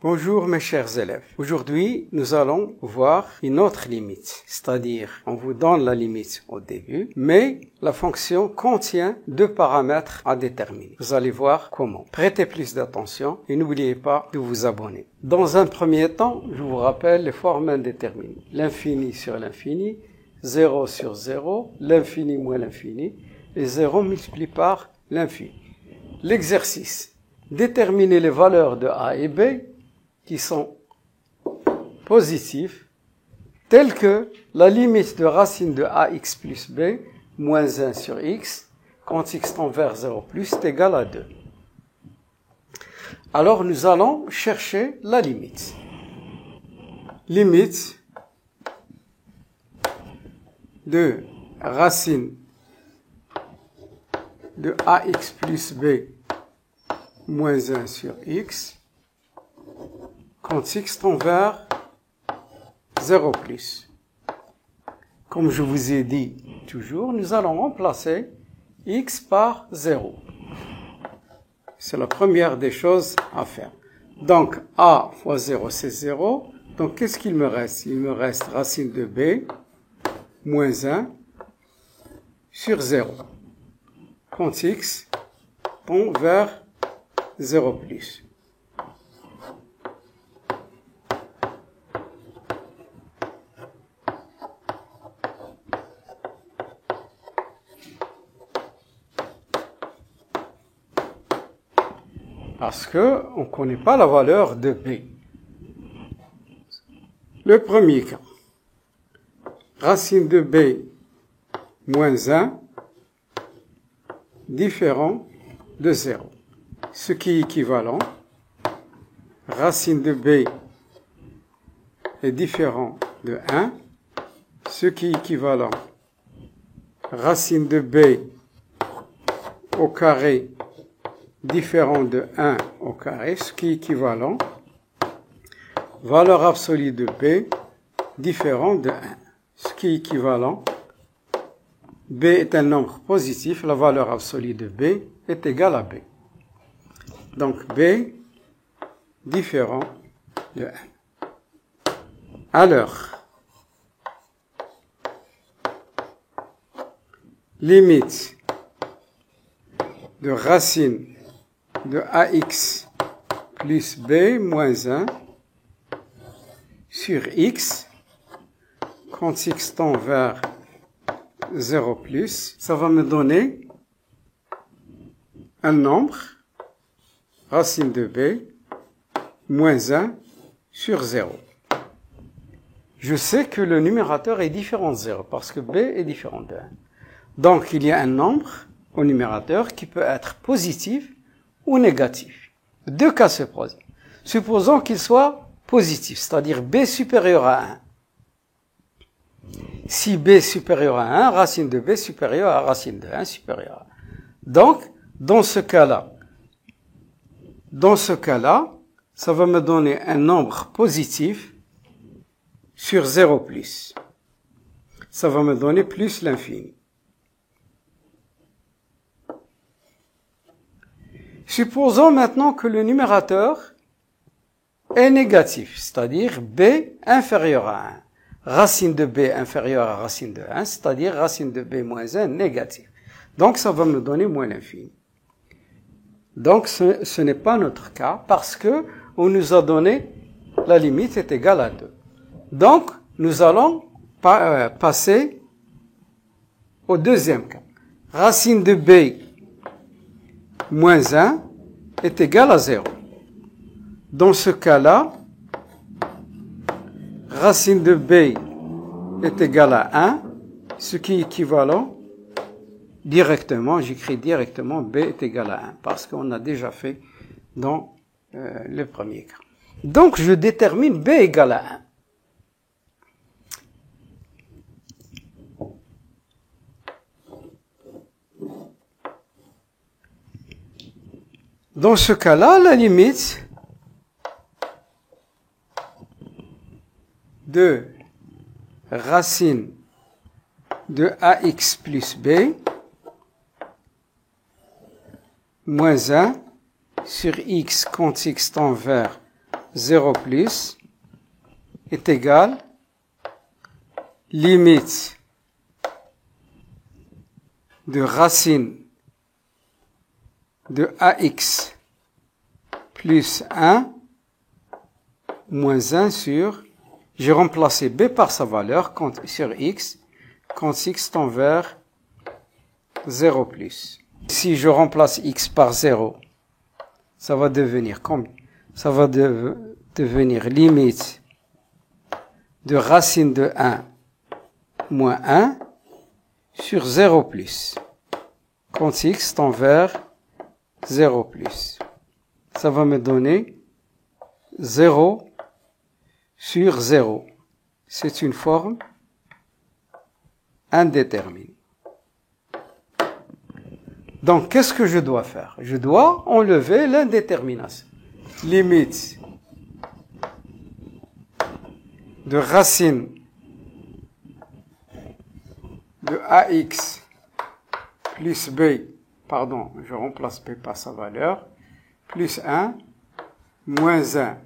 Bonjour mes chers élèves. Aujourd'hui, nous allons voir une autre limite. C'est-à-dire, on vous donne la limite au début, mais la fonction contient deux paramètres à déterminer. Vous allez voir comment. Prêtez plus d'attention et n'oubliez pas de vous abonner. Dans un premier temps, je vous rappelle les formes indéterminées. L'infini sur l'infini, 0 sur 0, l'infini moins l'infini, et 0 multiplié par l'infini. L'exercice. Déterminer les valeurs de A et B qui sont positifs, telles que la limite de racine de ax plus b, moins 1 sur x, quand x tend vers 0 plus, est égal à 2. Alors nous allons chercher la limite. Limite de racine de ax plus b moins 1 sur x quand x tend vers 0 plus. Comme je vous ai dit toujours, nous allons remplacer x par 0. C'est la première des choses à faire. Donc, a fois 0, c'est 0. Donc, qu'est-ce qu'il me reste? Il me reste racine de b moins 1 sur 0. Quand x tend vers 0 plus. Parce que on ne connaît pas la valeur de b. Le premier cas. Racine de b moins 1 différent de 0. Ce qui est équivalent. Racine de b est différent de 1. Ce qui est équivalent. Racine de b au carré différent de 1 au carré, ce qui est équivalent. Valeur absolue de b différent de 1. Ce qui est équivalent. b est un nombre positif, la valeur absolue de b est égale à b. Donc b différent de 1. Alors, limite de racine de ax plus b moins 1 sur x quand x tend vers 0 plus, ça va me donner un nombre, racine de b, moins 1 sur 0. Je sais que le numérateur est différent de 0, parce que b est différent de 1. Donc, il y a un nombre au numérateur qui peut être positif ou négatif. Deux cas se posent. Supposons qu'il soit positif, c'est-à-dire b supérieur à 1. Si b supérieur à 1, racine de b supérieure à racine de 1 supérieure à 1. Donc, dans ce cas-là, ça va me donner un nombre positif sur 0 plus. Ça va me donner plus l'infini. Supposons maintenant que le numérateur est négatif, c'est-à-dire b inférieur à 1. Racine de b inférieure à racine de 1, c'est-à-dire racine de b moins 1 négatif. Donc, ça va me donner moins l'infini. Donc, ce n'est pas notre cas parce que on nous a donné la limite est égale à 2. Donc, nous allons passer au deuxième cas. Racine de b moins 1 est égal à 0. Dans ce cas-là, racine de b est égal à 1, ce qui est équivalent directement, j'écris directement b est égal à 1, parce qu'on a déjà fait dans le premier cas. Donc, je détermine b égale à 1. Dans ce cas-là, la limite de racine de ax plus b moins 1 sur x quand x tend vers 0 plus est égal limite de racine de ax plus 1 moins 1 sur, j'ai remplacé b par sa valeur sur x, quand x tend vers 0 plus. Si je remplace x par 0, ça va devenir combien? Ça va devenir limite de racine de 1 moins 1 sur 0 plus. Quand x tend vers 0 plus. Ça va me donner 0 sur 0. C'est une forme indéterminée. Donc, qu'est-ce que je dois faire? Je dois enlever l'indétermination. Limite de racine de ax plus b, pardon, je remplace b par sa valeur, plus 1, moins 1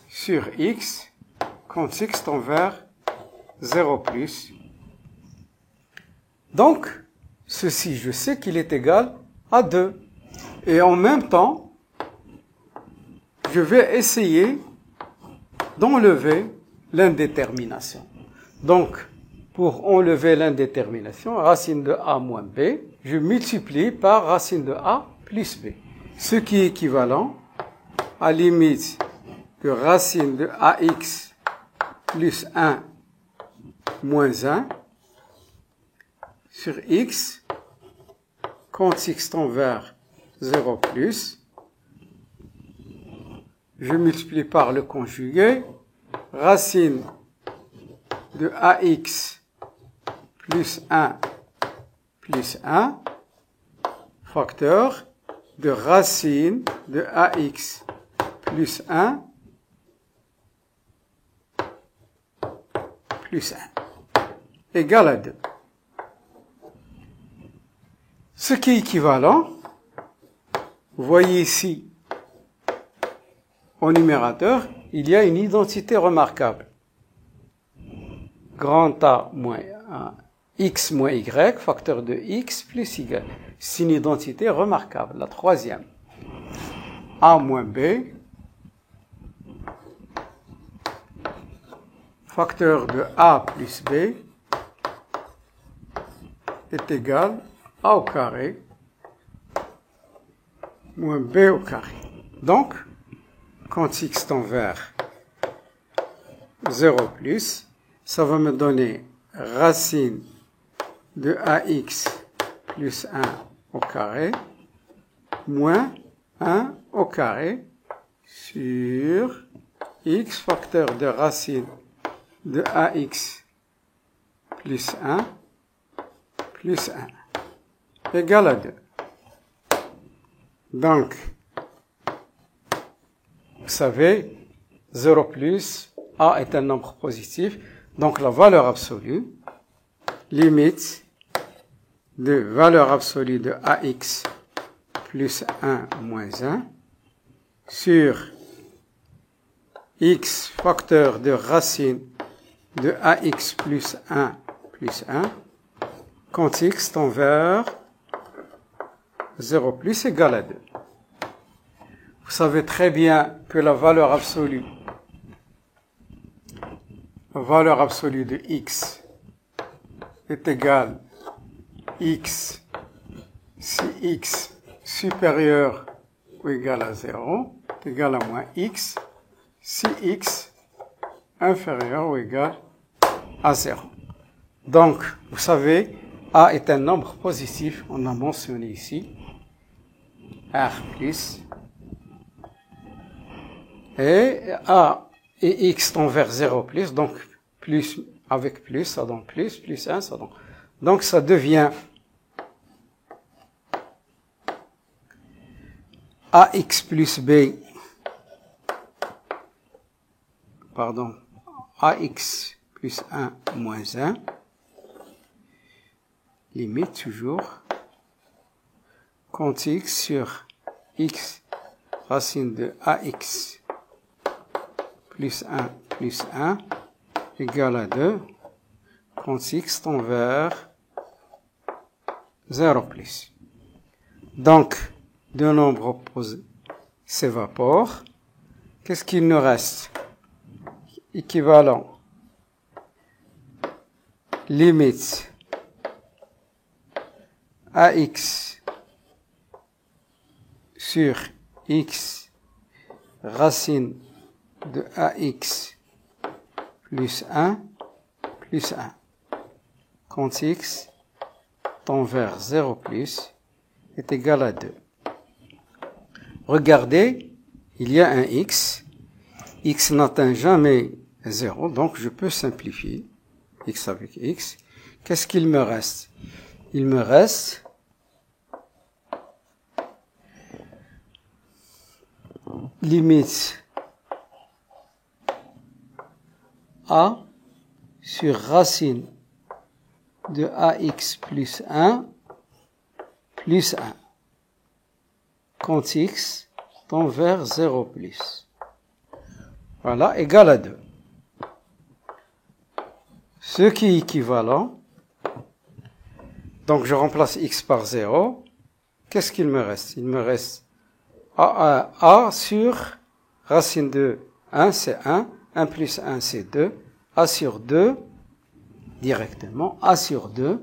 sur x, quand x tend vers 0 plus. Donc, ceci, je sais qu'il est égal à 2. Et en même temps, je vais essayer d'enlever l'indétermination. Donc, pour enlever l'indétermination, racine de a moins b, je multiplie par racine de a plus b. Ce qui est équivalent à limite de racine de ax plus 1 moins 1 sur x, quand x tend vers 0 plus, je multiplie par le conjugué, racine de ax plus 1 plus 1, facteur de racine de ax plus 1 plus 1 égale à 2. Ce qui est équivalent, vous voyez ici, au numérateur, il y a une identité remarquable. Grand A moins x moins y, facteur de x plus y. C'est une identité remarquable, la troisième. A moins b, facteur de a plus b, est égal à a au carré moins b au carré. Donc, quand x tend vers 0 plus, ça va me donner racine de ax plus 1 au carré moins 1 au carré sur x facteur de racine de ax plus 1 égale à 2. Donc, vous savez, 0 plus, a est un nombre positif, donc la valeur absolue, limite de valeur absolue de ax plus 1 moins 1 sur x facteur de racine de ax plus 1 quand x tend vers 0 plus égale à 2. Vous savez très bien que la valeur absolue de x est égale x si x supérieur ou égal à 0 est égal à moins x si x inférieur ou égal à 0. Donc, vous savez, a est un nombre positif, on a mentionné ici, r plus, et a et x tend vers 0 plus, donc plus avec plus, ça donne plus 1, ça donne. Donc ça devient ax plus b, ax plus 1 moins 1, limite toujours, quand x sur x racine de ax plus 1 égale à 2, quand x tend vers 0 plus. Donc, deux nombres opposés s'évaporent. Qu'est-ce qu'il nous reste? Équivalent. Limite ax sur x racine de ax plus 1 quand x tend vers 0 plus est égal à 2. Regardez, il y a un x n'atteint jamais 0, donc je peux simplifier x avec x. Qu'est-ce qu'il me reste? Il me reste limite a sur racine de ax plus 1 quand x tend vers 0 plus. Voilà, égal à 2. Ce qui est équivalent, donc je remplace x par 0, qu'est-ce qu'il me reste? Il me reste a sur racine de 1, c'est 1 plus 1, c'est 2, a sur 2, directement, a sur 2,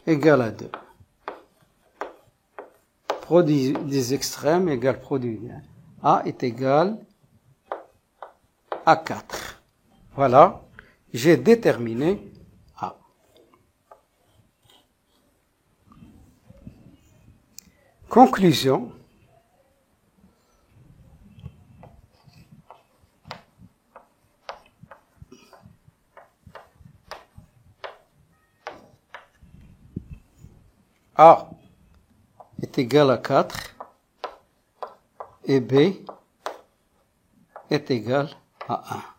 égale à 2. Produit des extrêmes égale produit d'un. A est égal à 4. Voilà, j'ai déterminé A. Conclusion. A est égal à 4 et B est égal à 1.